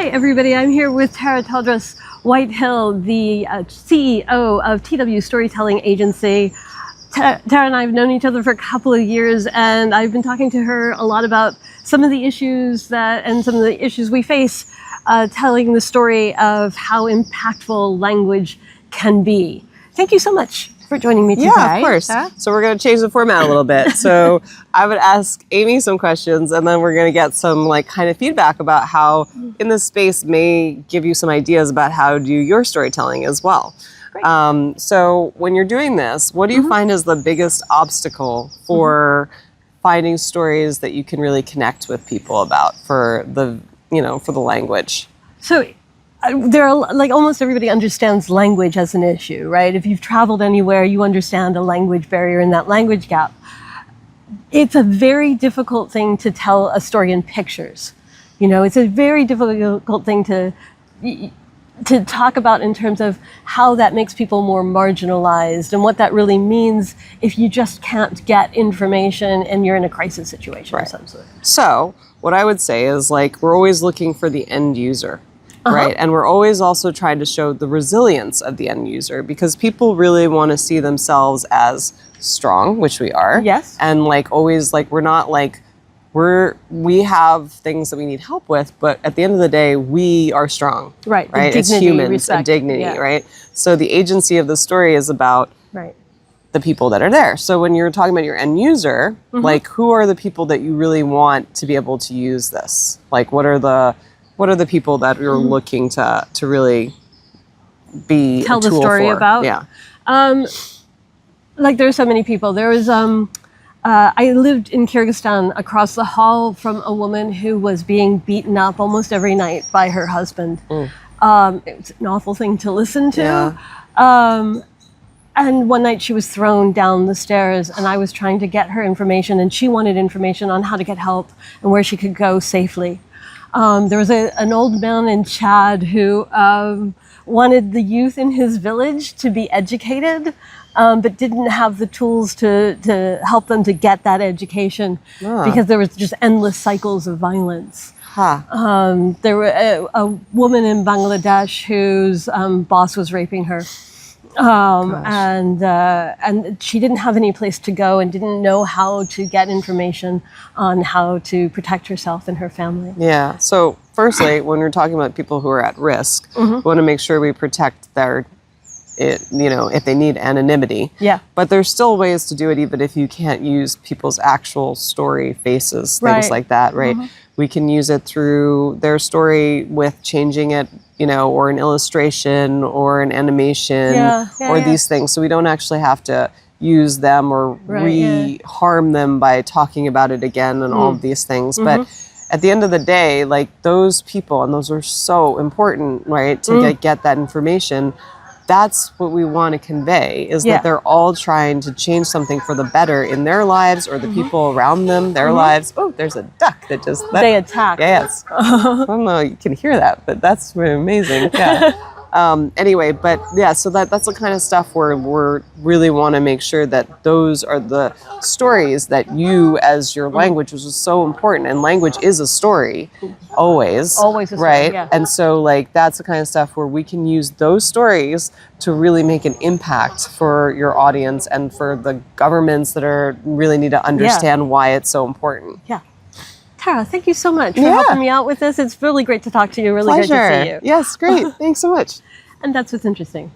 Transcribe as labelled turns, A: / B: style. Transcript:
A: Hi, everybody. I'm here with Todras-Whitehill, the CEO of TW Storytelling Agency. Tara and I have known each other for a couple of years, and I've been talking to her a lot about some of the issues we face telling the story of how impactful language can be. Thank you so much for joining me today.
B: Yeah, of course. So we're going to change the format a little bit. So I would ask Aimee some questions, and then we're going to get some kind of feedback about how in this space may give you some ideas about how to do your storytelling as well. So when you're doing this, what do you find is the biggest obstacle for finding stories that you can really connect with people about for the language?
A: So there are, almost everybody understands language as an issue, right? If you've traveled anywhere, you understand a language barrier and that language gap. It's a very difficult thing to tell a story in pictures. It's a very difficult thing to talk about in terms of how that makes people more marginalized and what that really means if you just can't get information and you're in a crisis situation, essentially.
B: So what I would say is we're always looking for the end user. Right. And we're always also trying to show the resilience of the end user, because people really want to see themselves as strong, which we are.
A: Yes.
B: And always we're not we have things that we need help with, but at the end of the day, we are strong.
A: Right.
B: Right. It's humans, respect, and dignity. Yeah. Right. So the agency of the story is about the people that are there. So when you're talking about your end user, who are the people that you really want to be able to use this? What are the people that you're looking to really be
A: tell
B: a tool
A: the story
B: for?
A: about?
B: Yeah.
A: There are so many people. There was I lived in Kyrgyzstan across the hall from a woman who was being beaten up almost every night by her husband. It was an awful thing to listen to. Yeah. And one night she was thrown down the stairs, and I was trying to get her information, and she wanted information on how to get help and where she could go safely. There was an old man in Chad who wanted the youth in his village to be educated, but didn't have the tools to help them to get that education because there was just endless cycles of violence. There were a woman in Bangladesh whose boss was raping her. And she didn't have any place to go and didn't know how to get information on how to protect herself and her family.
B: Yeah. So firstly, when we're talking about people who are at risk, we want to make sure we protect their, if they need anonymity. Yeah. But there's still ways to do it, even if you can't use people's actual story faces, things like that, right? We can use it through their story with changing it, or an illustration or an animation or these things. So we don't actually have to use them or harm them by talking about it again and all of these things. But at the end of the day, those people, and those are so important, right, to get that information. That's what we want to convey, is that they're all trying to change something for the better in their lives or the people around them, their lives. Oh, there's a duck that just...
A: They attack.
B: Yes. I don't know you can hear that, but that's really amazing. Yeah. Anyway, but yeah, so that's the kind of stuff where we really want to make sure that those are the stories that you, as your language, which is so important, and language is a story, always a story, right? Yeah. And so that's the kind of stuff where we can use those stories to really make an impact for your audience and for the governments that really need to understand why it's so important.
A: Yeah. Tara, thank you so much for helping me out with this. It's really great to talk to you. Really great to see you.
B: Yes, great. Thanks so much.
A: And that's what's interesting.